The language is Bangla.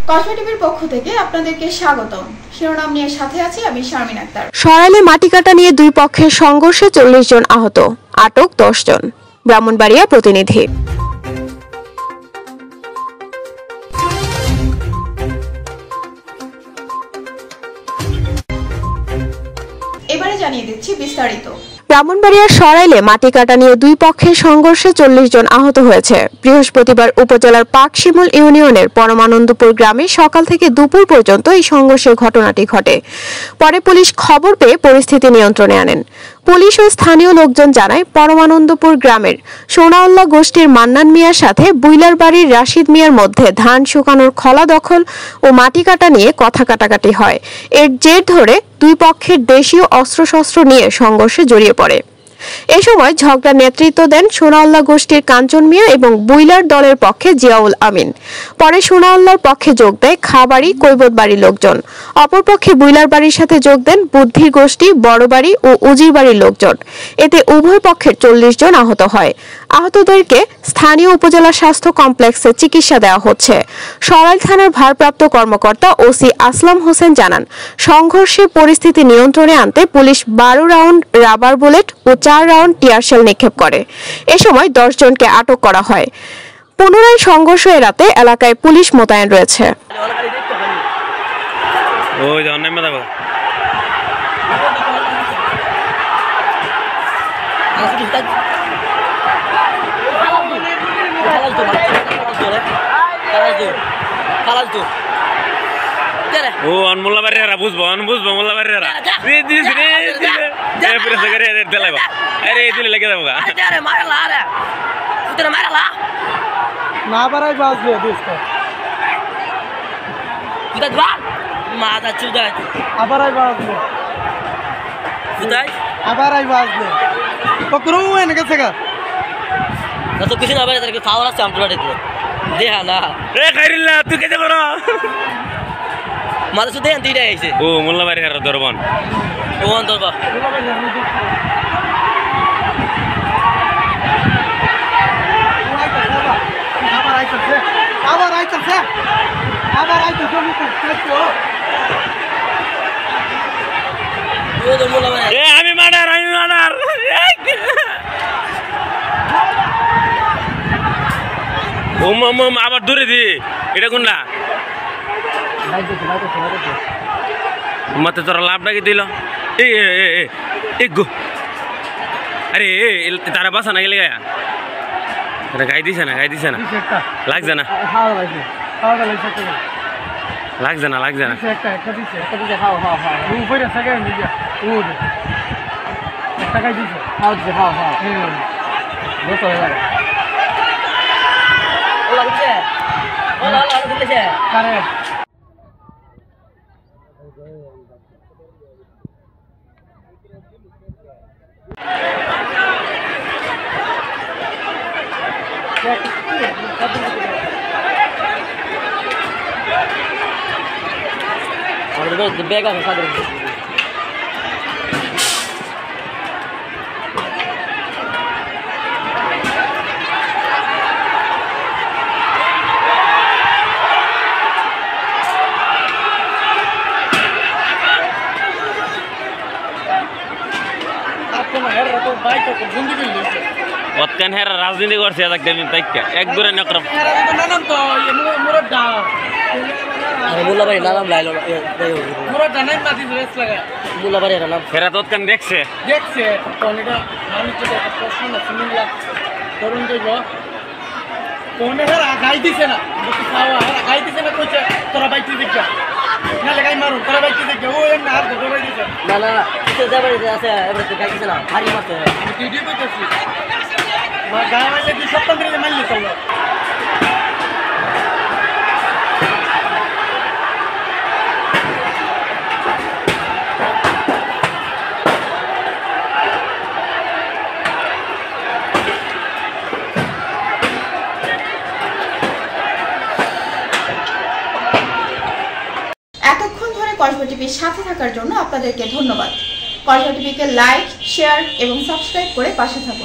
কসবা টিভির পক্ষ থেকে আপনাদেরকে স্বাগতম। শিরোনাম নিয়ে সাথে আছি আমি শারমিন আক্তার। সরাইলে মাটি কাটা নিয়ে দুই পক্ষের সংঘর্ষে 40 জন আহত, আটক 10 জন। ব্রাহ্মণবাড়িয়া প্রতিনিধি। এবারে জানিয়ে দিচ্ছি বিস্তারিত। ব্রাহ্মণবাড়িয়ার সরাইলে মাটি কাটা নিয়ে দুই পক্ষের সংঘর্ষে 40 জন আহত হয়েছে। বৃহস্পতিবার উপজেলার পাকশিমুল ইউনিয়নের পরমানন্দপুর গ্রামে সকাল থেকে দুপুর পর্যন্ত এই সংঘর্ষের ঘটনাটি ঘটে। পরে পুলিশ খবর পেয়ে পরিস্থিতি নিয়ন্ত্রণে আনেন। পুলিশ ও স্থানীয় লোকজন জানায়, পরমানন্দপুর গ্রামের সোনাউল্লাহ গোষ্ঠীর মান্নান মিয়ার সাথে বুইলার বাড়ির রাশিদ মিয়ার মধ্যে ধান শুকানোর খলা দখল ও মাটি কাটা নিয়ে কথা কাটাকাটি হয়। এর জের ধরে দুই পক্ষের দেশীয় অস্ত্রশস্ত্র নিয়ে সংঘর্ষে জড়িয়ে পড়ে। এ সময় ঝগড়ার নেতৃত্ব দেন সোনাউল্লাহ গোষ্ঠীর কাঞ্চন মিয়া এবং বুইলার দলের পক্ষে জিয়াউল আমিন। পরে সোনাউল্লাহর পক্ষে যোগ দেয় খাবাড়ি কৈবত বাড়ির লোকজন। অপরপক্ষে বুইলার বাড়ির সাথে যোগ দেন বুদ্ধির গোষ্ঠী, বড়বাড়ি ও উজির বাড়ির লোকজন। এতে উভয় পক্ষের 40 জন আহত হয়। আহতদেরকে স্থানীয় উপজেলা স্বাস্থ্য কমপ্লেক্সে চিকিৎসা দেওয়া হচ্ছে। সরাইল থানার ভারপ্রাপ্ত কর্মকর্তা ওসি আসলাম হোসেন জানান, সংঘর্ষের পরিস্থিতি নিয়ন্ত্রণে আনতে পুলিশ 12 রাউন্ড রাবার বুলেট ও 4 রাউন্ড টিয়ারশেল নিক্ষেপ করে। এ সময় 10 জনকে আটক করা হয়। পুনরায় সংঘর্ষ এড়াতে এলাকায় পুলিশ মোতায়েন রয়েছে। ও অনমোল্লা বাড়িরা বুঝবো মোল্লা বাড়িরা আরে দিলে লেগে যাবো না বারাই বাজবে দোস্ত মাথা চুদাই আবারাই বাজবে চুদাই আবারাই বাজবে পকরু এনে গেছে গা না তো কিছু না বাজে তাকে খাওয়া আছে আমরা দিতে দেহা না এ খাইরিল্লা তুই কেটে বড় মাথা চুদাই আনতে আইছে ও মোল্লা বাড়িরা দরবান ও দরবা আবার আইতাছে আমি মার্ডার আবার দূরে দি এটা কোন না মাতে তোরা লাভ নাকি দিল আরে তারা বাসা না গেলে গায়া গাই দিছে না লাগছে না বেগ আছে সাদরে রাজনীতি করছে এক দূরে মুল্লাবাড়ি নাম লাইল মুল্লাবাড়ি নাম ফেরা তৎকান দেখছে গাই দিছে না কইছে তোরা বাইতে দেখা না লাগাই মারুন তোরা বাইতে দেখা ও এমন হাত ধরে বাই দিছে না কিছু যাবাড়ি আছে এবারে তো গাই দিছে না ভারী মারছে আমি ভিডিও করতেছি মা গায় মারলে কি সপ্তাহ ধরে মারলি চলো এতক্ষণ ধরে কসবা টিভির সাথে থাকার জন্য আপনাদেরকে ধন্যবাদ। কসবা টিভিকে লাইক, শেয়ার এবং সাবস্ক্রাইব করে পাশে থাকুন।